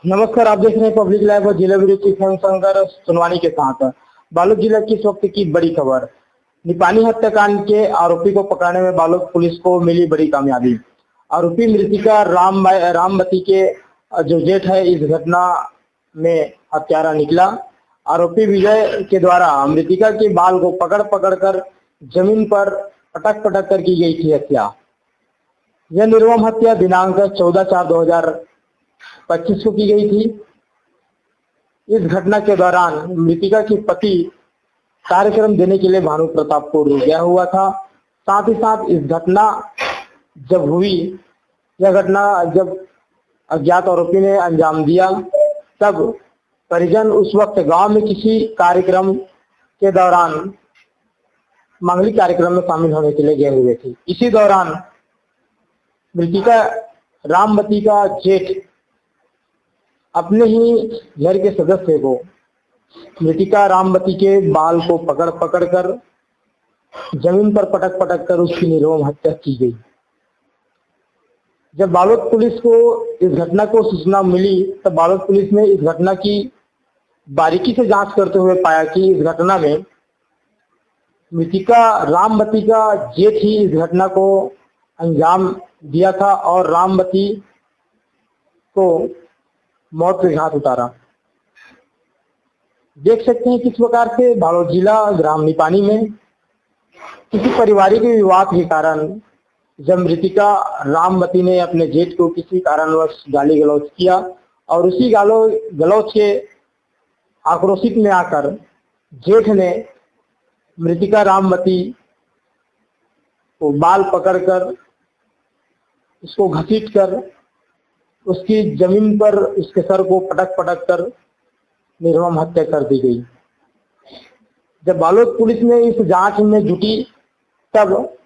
नमस्कार, आप देख रहे हैं पब्लिक लाइव और जिला ब्यूरो चीफ शंकर सुनवानी के साथ। बालोद जिला की इस वक्त की बड़ी खबर। निपानी हत्याकांड के आरोपी को पकड़ने में बालोद पुलिस को मिली बड़ी कामयाबी। आरोपी मृतिका रामवती के जो जेठ है, इस घटना में हत्यारा निकला। आरोपी विजय के द्वारा मृतिका के बाल को पकड़ पकड़ कर जमीन पर पटक पटक कर की गई थी हत्या। यह निर्मम हत्या दिनांक 14/4/2025 को की गई थी। इस घटना के दौरान मृतिका के पति कार्यक्रम देने के लिए भानु प्रतापपुर गया हुआ था। साथ ही साथ इस घटना जब हुई, यह घटना जब अज्ञात आरोपी ने अंजाम दिया, तब परिजन उस वक्त गांव में किसी कार्यक्रम के दौरान मांगलिक कार्यक्रम में शामिल होने के लिए गए हुए थे। इसी दौरान मृतिका रामवती का जेठ अपने ही घर के सदस्य को मृतिका रामवती के बाल को पकड़ पकड़ कर जमीन पर पटक पटक कर उसकी निर्मम हत्या की गई। जब बालोद पुलिस को इस घटना को सूचना मिली, तब बालोद पुलिस ने इस घटना की बारीकी से जांच करते हुए पाया कि इस घटना में मृतिका रामवती का जेठ ही इस घटना को अंजाम दिया था और रामवती को मौत के घाट उतारा। देख सकते हैं किस प्रकार से बालोद जिला ग्राम निपानी में किसी पारिवारिक विवाद के कारण जब मृतिका रामवती ने अपने जेठ को किसी कारणवश गाली गलौज किया और उसी गलौज के आक्रोशित में आकर जेठ ने मृतिका रामवती को बाल पकड़कर उसको घसीट कर उसकी जमीन पर उसके सर को पटक पटक कर निर्मम हत्या कर दी गई। जब बालोद पुलिस ने इस जांच में जुटी, तब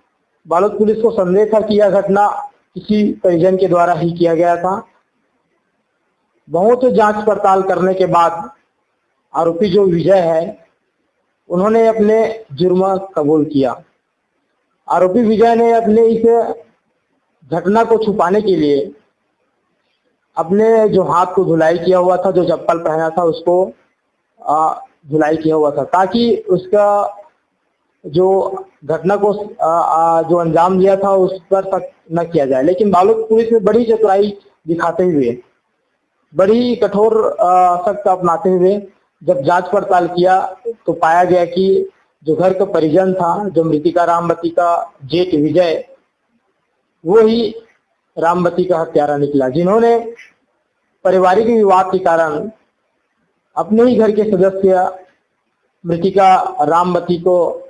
बालोद पुलिस को संदेह था कि यह घटना किसी परिजन के द्वारा ही किया गया था। बहुत जांच पड़ताल करने के बाद आरोपी जो विजय है, उन्होंने अपने जुर्म कबूल किया। आरोपी विजय ने अपने इस घटना को छुपाने के लिए अपने जो हाथ को धुलाई किया हुआ था, जो चप्पल पहना था उसको धुलाई किया हुआ था, ताकि उसका जो घटना को जो अंजाम दिया था उस पर शक न किया जाए। लेकिन बालोद पुलिस ने बड़ी चतुराई दिखाते हुए, बड़ी कठोर सख्त अपनाते हुए जब जांच पड़ताल किया, तो पाया गया कि जो घर का परिजन था, जो मृतिका रामवती का जेठ विजय, वो ही रामवती का हत्यारा निकला, जिन्होंने पारिवारिक विवाद के कारण अपने ही घर के सदस्य मृतिका रामवती को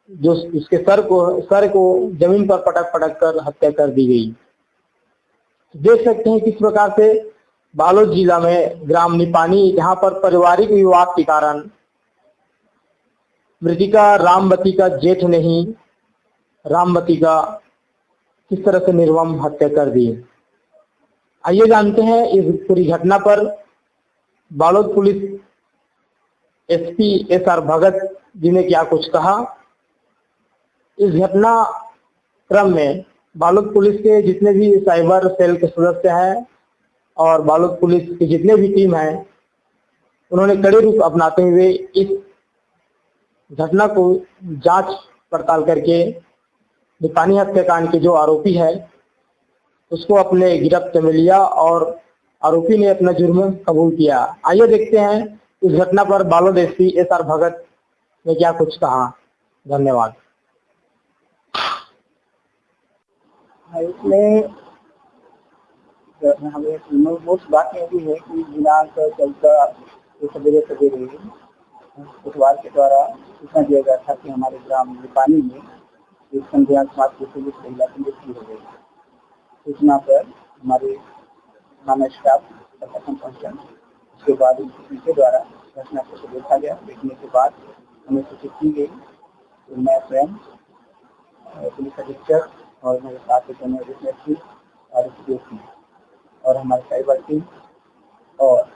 जो उसके सर को जमीन पर पटक पटक कर हत्या कर दी गई। देख सकते हैं किस प्रकार से बालोद जिला में ग्राम निपानी, जहां पर पारिवारिक विवाद के कारण मृतिका रामवती का जेठ ने ही रामवती का किस तरह से निर्मम हत्या कर दी। आइए जानते हैं इस पूरी घटना पर Balod police SP SR Bhagat ji ने क्या कुछ कहा। इस घटना क्रम में बालोद पुलिस के जितने भी साइबर सेल के सदस्य हैं और बालोद पुलिस की जितने भी टीम है, उन्होंने कड़े रूप अपनाते हुए इस घटना को जांच पड़ताल करके निपानी हत्याकांड के जो आरोपी है उसको अपने गिरफ्त में लिया और आरोपी ने अपना जुर्म कबूल किया। आइए देखते हैं इस घटना पर बालोद एसपी SR भगत ने क्या कुछ कहा। धन्यवाद। इसमें हमें मोस्ट बात यह भी है कि दिनांक 14 सवेरे बुधवार के द्वारा सूचना दिया गया था कि हमारे ग्राम निपानी में एक संध्या समाज की पुलिस महिला की मृत्यु हो गई। सूचना पर हमारे थाना स्टाफ प्रशासन पहुंचा। उसके बाद उनके द्वारा घटना को देखा गया। देखने के बाद हमें सूचित की गई, तो मैं स्वयं पुलिस अधीक्षक और मेरे साथ के दोनों एसपी और हमारे साइबर टीम और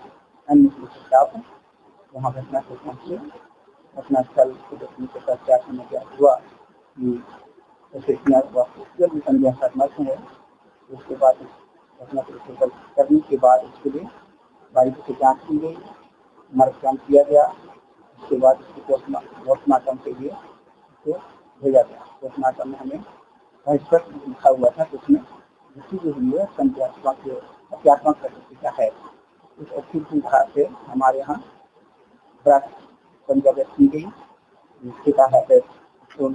अन्य पुलिस स्टाफ वहाँ घटना को पहुँचे। घटनास्थल को देखने के पश्चात हमें क्या हुआ कि संज्ञानात्मक है। उसके बाद घटना को करने के बाद उसके लिए बारीकी से जांच की गई, मरकम किया गया। उसके बाद उसको पोस्टमार्टम के लिए उसको भेजा गया। पोस्टमार्टम में हमें लिखा हुआ था कि उसमें मृत्यु जो हुई है हत्यात्मक प्रकृति का है। इस अच्छी सुविधा से हमारे यहाँ संज्ञा व्यक्त की गई, जिसके तहत 103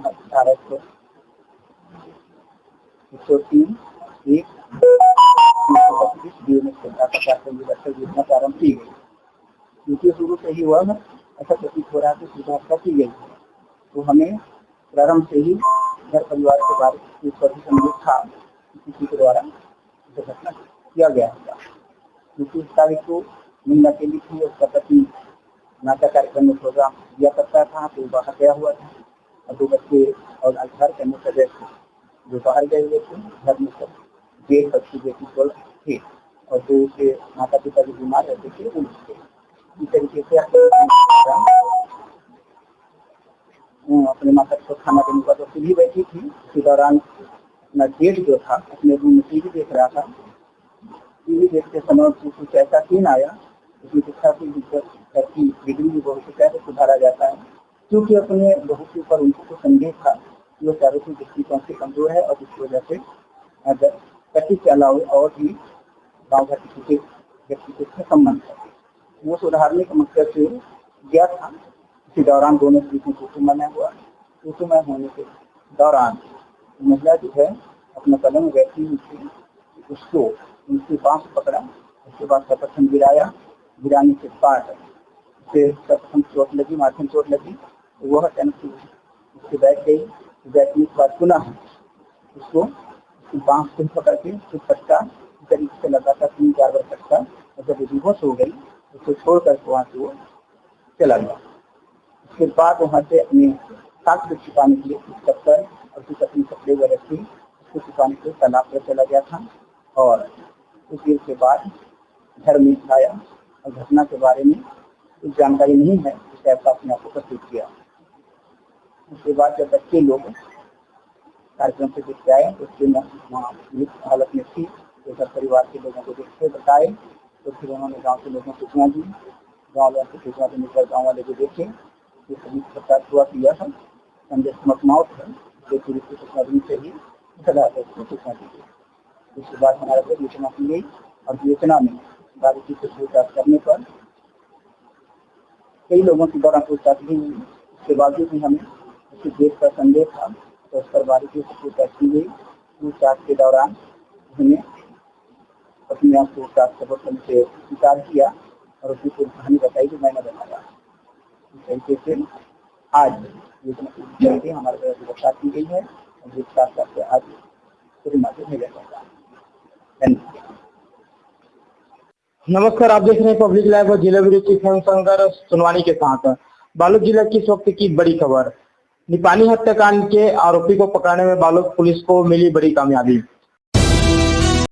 प्रारंभ की गई। क्योंकि शुरू से ही वह ऐसा प्रतीत हो रहा है कि सुविधा की गई है, तो हमें प्रारंभ से ही घर परिवार के बारे में पर भी संदेह था किसी के द्वारा घटना किया गया था। क्योंकि इस तारीख को मीना के लिए थी, उसका पति नाटक कार्यक्रम में प्रोग्राम दिया करता था, तो बाहर गया हुआ था और 2 बच्चे और घर के अन्य सदस्य जो बाहर गए हुए थे। घर में सब बेट बच्ची बेटी थे और जो उसके माता पिता जो बीमार रहते थे उनके इस तरीके से अपने माता को खाना देने का तो सीधी बैठी थी। इसी दौरान अपना जेठ जो था अपने रूम में टीवी देख रहा था। टीवी देखते समय कुछ ऐसा सीन आया उसमें शिक्षा की डिग्री भी बहुत कैसे सुधारा जाता है, क्योंकि अपने बहू के ऊपर उनको संदेह था कि वो चारों दृष्टिकोण से कमजोर है और जिसकी वजह से पति के अलावा और भी गाँव घर के व्यक्ति से संबंध है, वो सुधारने के मकसद से गया था। इसी दौरान दोनों के बीच में कुटुंबमय हुआ। कुटुंबमय होने के दौरान महिला जो है अपने कदम में बैठी हुई थी, उसको उनकी बांस पकड़ा, उसके बाद सर्वप्रथम गिराया। गिराने के बाद उसे सर्वप्रथम चोट लगी, माथे में चोट लगी, तो वह अचानक उससे बैठ गई। बैठने के बाद पुनः उसको बांस से पकड़ के फिर फटका तरीके से लगा था 3-4 बार फटका, और जब बेहोश हो गई उसको छोड़कर वहाँ से वो चला गया। उसके बाद वहाँ से अपने साथ में छिपाने के लिए चप्पल और कुछ अपने कपड़े वगैरह रखी, उसको छिपाने के लिए तालाब पर चला गया था। और कुछ देर के बाद घर में आया और घटना के बारे में कुछ जानकारी नहीं है, इस टाइप का अपने आप को प्रस्तुत किया। उसके बाद जब बच्चे लोग कार्यक्रम से देख के आए तो उसके मृत हालत में थी, तो घर परिवार के लोगों को देखते बताए, तो फिर उन्होंने गाँव के लोगों को सूचना दी। गाँव वालों को सूचना देने पर गाँव वाले को देखे तो सभी प्रकार हुआ किया था संदेशमक मौत है, जो पुलिस की सूचना देने से ही उसको सूचना दी गई। उसके बाद हमारे को विवेचना की गई और विवेचना में बारीकी से पूछताछ करने पर कई लोगों के द्वारा पूछताछ भी हुई। उसके बावजूद भी हमें उसकी देश का संदेह था, तो उस पर बारीकी से पूछताछ की गई। पूछताछ के दौरान उन्हें अपने आप पूछताछ से स्वीकार किया और उसकी पूरी कहानी बताई जो मैंने बताया। इस तरीके से आज हमारे द्वारा गिरफ्तार की गई है और गिरफ्तार करके आज पूरी मात्रा भेजा जाएगा। धन्यवाद। नमस्कार, आप देख रहे हैं पब्लिक लाइव और जिला ब्यूरो चीफ शंकर सुनवानी के साथ। बालोद जिला की इस वक्त की बड़ी खबर, निपानी हत्याकांड के आरोपी को पकड़ने में बालोद पुलिस को मिली बड़ी कामयाबी।